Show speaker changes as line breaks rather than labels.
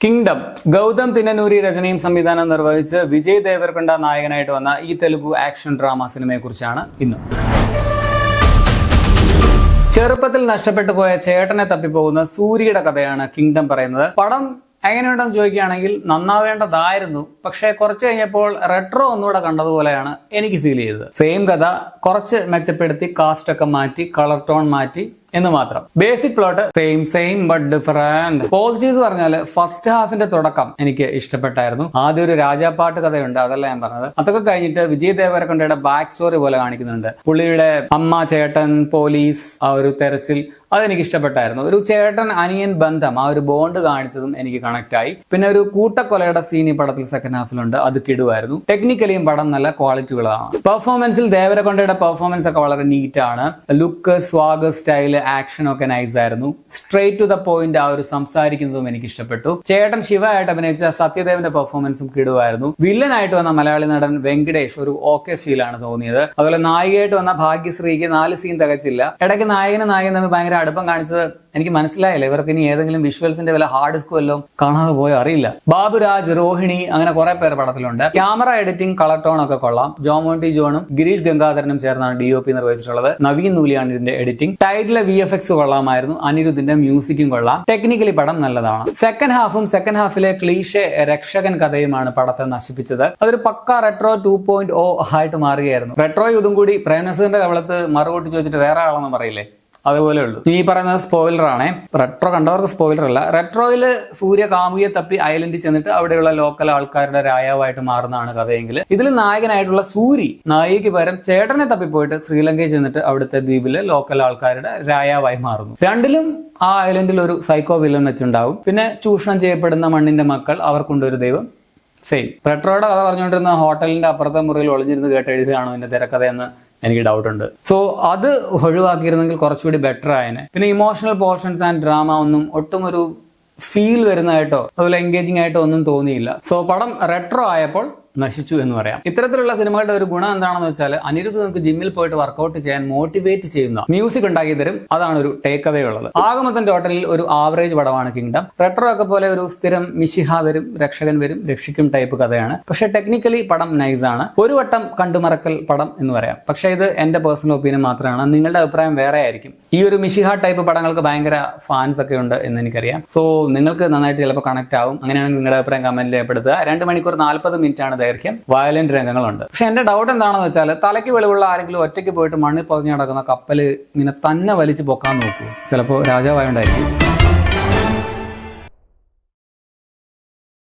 Kingdom Gautam തിന്നനൂരി രചനയും സംവിധാനം നിർവഹിച്ച് വിജയ് ദേവരകൊണ്ട നായകനായിട്ട് വന്ന ഈ തെലുഗു ആക്ഷൻ ഡ്രാമ സിനിമയെ കുറിച്ചാണ് ഇന്ന്. ചെറുപ്പത്തിൽ നഷ്ടപ്പെട്ടു പോയ ചേട്ടനെ തപ്പിപ്പോകുന്ന സൂര്യയുടെ കഥയാണ് കിങ്ഡം പറയുന്നത്. പടം എങ്ങനെയുണ്ടെന്ന് ചോദിക്കുകയാണെങ്കിൽ നന്നാവേണ്ടതായിരുന്നു, പക്ഷെ കുറച്ച് കഴിഞ്ഞപ്പോൾ റെട്രോ ഒന്നുകൂടെ കണ്ടതുപോലെയാണ് എനിക്ക് ഫീൽ ചെയ്തത്. സെയിം കഥ കുറച്ച് മെച്ചപ്പെടുത്തി, കാസ്റ്റ് ഒക്കെ മാറ്റി, കളർ ടോൺ മാറ്റി എന്ന് മാത്രം. Basic plot same but different. Positives പറഞ്ഞാല് ഫസ്റ്റ് ഹാഫിന്റെ തുടക്കം എനിക്ക് ഇഷ്ടപ്പെട്ടായിരുന്നു. ആദ്യം ഒരു രാജാപ്പാട്ട് കഥയുണ്ട്, അതല്ല ഞാൻ പറഞ്ഞത്. അതൊക്കെ കഴിഞ്ഞിട്ട് വിജയ് ദേവരകൊണ്ടയുടെ ബാക്ക് സ്റ്റോറി പോലെ കാണിക്കുന്നുണ്ട്. പുള്ളിയുടെ അമ്മ, ചേട്ടൻ, പോലീസ്, ആ ഒരു തെരച്ചിൽ, അതെനിക്ക് ഇഷ്ടപ്പെട്ടായിരുന്നു. ഒരു ചേട്ടൻ അനിയൻ ബന്ധം, ആ ഒരു ബോണ്ട് കാണിച്ചതും എനിക്ക് കണക്ട് ആയി. പിന്നെ ഒരു കൂട്ടക്കൊലയുടെ സീൻ ഈ പടത്തിൽ സെക്കൻഡ് ഹാഫിലുണ്ട്, അത് കിടുവായിരുന്നു. ടെക്നിക്കലിയും പടം നല്ല ക്വാളിറ്റി ഉള്ളതാണ്. പെർഫോമൻസിൽ ദേവരകൊണ്ടയുടെ പെർഫോമൻസ് ഒക്കെ വളരെ നീറ്റ് ആണ്. ലുക്ക്, സ്വാഗ്, സ്റ്റൈല്, ആക്ഷൻ ഒക്കെ നൈസ് ആയിരുന്നു. സ്ട്രേറ്റ് ടു ദ പോയിന്റ് ആ ഒരു സംസാരിക്കുന്നതും എനിക്ക് ഇഷ്ടപ്പെട്ടു. ചേട്ടൻ ശിവ ആയിട്ട് അഭിനയിച്ച സത്യദേവന്റെ പെർഫോമൻസും കിടുവായിരുന്നു. വില്ലനായിട്ട് വന്ന മലയാളി നടൻ വെങ്കടേഷ് ഒരു ഓക്കെ ഫീലാണ് തോന്നിയത്. അതുപോലെ നായികയായിട്ട് വന്ന ഭാഗ്യശ്രീക്ക് 4 സീൻ തികച്ചില്ല. ഇടയ്ക്ക് നായകനും നായകൻ തമ്മിൽ ഭയങ്കര അടുപ്പം കാണിച്ചത് എനിക്ക് മനസ്സിലായില്ല. ഇവർക്ക് ഇനി ഏതെങ്കിലും വിഷ്വൽസിന്റെ വല്ല ഹാർഡ് ഡിസ്ക് വല്ലതും കാണാതെ പോയോ അറിയില്ല. ബാബുരാജ്, രോഹിണി, അങ്ങനെ കുറെ പേർ പടത്തിലുണ്ട്. ക്യാമറ എഡിറ്റിംഗ്, കളർ ടോൺ ഒക്കെ കൊള്ളാം. ജോമോണ്ടി ജോണും ഗിരീഷ് ഗംഗാധരനും ചേർന്നാണ് DOP നിർവഹിച്ചിട്ടുള്ളത്. നവീൻ നൂലിയാണ് ഇതിന്റെ എഡിറ്റിംഗ്. ടൈറ്റിലെ VFX കൊള്ളാമായിരുന്നു. അനിരുദ്ധിന്റെ മ്യൂസിക്കും കൊള്ളാം. ടെക്നിക്കലി പടം നല്ലതാണ്. സെക്കൻഡ് ഹാഫിലെ ക്ലീഷേ രക്ഷകൻ കഥയുമാണ് പടത്തെ നശിപ്പിച്ചത്. അതൊരു പക്ക റെട്രോ 2.0 ആയിട്ട് മാറുകയായിരുന്നു. റെട്രോയും ഇതും കൂടി പ്രേംനസീറിന്റെ കവളത്ത് മറുകൂട്ടി ചോദിച്ചിട്ട് വേറെ ആളൊന്നും പറയില്ലേ, അതുപോലെ ഉള്ളൂ. ഈ പറയുന്നത് സ്പോയിലർ ആണേ, റെട്രോ കണ്ടവർക്ക് സ്പോയിലർ അല്ല. റെട്രോയില് സൂര്യ കാമുകിയെ തപ്പി ഐലൻഡിൽ ചെന്നിട്ട് അവിടെയുള്ള ലോക്കൽ ആൾക്കാരുടെ രാജാവായിട്ട് മാറുന്നതാണ് കഥയെങ്കിൽ, ഇതിൽ നായകനായിട്ടുള്ള സൂരി നായികയ്ക്ക് പകരം ചേട്ടനെ തപ്പിപ്പോയിട്ട് ശ്രീലങ്കയിൽ ചെന്നിട്ട് അവിടുത്തെ ദ്വീപിലെ ലോക്കൽ ആൾക്കാരുടെ രാജാവായി മാറുന്നു. രണ്ടിലും ആ ഐലൻഡിൽ ഒരു സൈക്കോ വില്ലൻ വെച്ചുണ്ടാവും. പിന്നെ ചൂഷണം ചെയ്യപ്പെടുന്ന മണ്ണിന്റെ മക്കൾ, അവർക്കുണ്ടൊരു ദൈവം. സെയിം. റെട്രോയുടെ കഥ പറഞ്ഞുകൊണ്ടിരുന്ന ഹോട്ടലിന്റെ അപ്പുറത്തെ മുറിയിൽ ഒളിഞ്ഞിരുന്ന് കേട്ടെഴുതുകയാണോ ഇതിന്റെ തിരക്കഥയെന്ന് എനിക്ക് ഡൗട്ട് ഉണ്ട്. സോ അത് ഒഴിവാക്കിയിരുന്നെങ്കിൽ കുറച്ചുകൂടി ബെറ്റർ ആയേനെ. പിന്നെ ഇമോഷണൽ പോർഷൻസ് ആൻഡ് ഡ്രാമ ഒന്നും ഒട്ടും ഒരു ഫീൽ വരുന്നതായിട്ടോ അതുപോലെ എൻഗേജിംഗ് ആയിട്ടോ ഒന്നും തോന്നിയില്ല. സോ പടം റെട്രോ ആയപ്പോൾ നശിച്ചു എന്ന് പറയാം. ഇത്തരത്തിലുള്ള സിനിമകളുടെ ഒരു ഗുണം എന്താണെന്ന് വെച്ചാൽ അനിരുദ്ധ് നിങ്ങൾക്ക് ജിമ്മിൽ പോയിട്ട് വർക്കൗട്ട് ചെയ്യാൻ മോട്ടിവേറ്റ് ചെയ്യുന്ന മ്യൂസിക് ഉണ്ടാക്കി തരും. അതാണ് ഒരു ടേക്ക് അവേ ഉള്ളത്. ആകമൊത്തം ടോട്ടലിൽ ഒരു ആവറേജ് പടമാണ് കിങ്ഡം. റെട്രോ ഒക്കെ പോലെ ഒരു സ്ഥിരം മിശിഹ വരും, രക്ഷകൻ വരും, രക്ഷിക്കും ടൈപ്പ് കഥയാണ്. പക്ഷെ ടെക്നിക്കലി പടം നൈസ് ആണ്. ഒരു വട്ടം കണ്ടുമറക്കൽ പടം എന്ന് പറയാം. പക്ഷെ ഇത് എന്റെ പേഴ്സണൽ ഒപ്പീനിയൻ മാത്രമാണ്. നിങ്ങളുടെ അഭിപ്രായം വേറെ ആയിരിക്കും. ഈ ഒരു മിശിഹ ടൈപ്പ് പടങ്ങൾക്ക് ഭയങ്കര ഫാൻസ് ഒക്കെ ഉണ്ട് എന്ന് എനിക്കറിയാം. സോ നിങ്ങൾക്ക് നന്നായിട്ട് ചിലപ്പോൾ കണക്ട് ആവും. അങ്ങനെയാണെങ്കിൽ നിങ്ങളുടെ അഭിപ്രായം കമന്റിൽ രേഖപ്പെടുത്തുക. 2 മണിക്കൂർ 40 മിനിറ്റ് ആണ് ദൈർഘ്യം. വയലന്റ് രംഗങ്ങളുണ്ട്. പക്ഷെ എന്റെ ഡൗട്ട് എന്താണെന്ന് വെച്ചാൽ തലയ്ക്ക് വെളിവുള്ള ആരെങ്കിലും ഒറ്റയ്ക്ക് പോയിട്ട് മണ്ണിൽ പൊതിഞ്ഞ് നടക്കുന്ന കപ്പല് ഇങ്ങനെ തന്നെ വലിച്ചു പൊക്കാൻ നോക്കൂ. ചിലപ്പോൾ രാജാവായോണ്ടായിരിക്കും.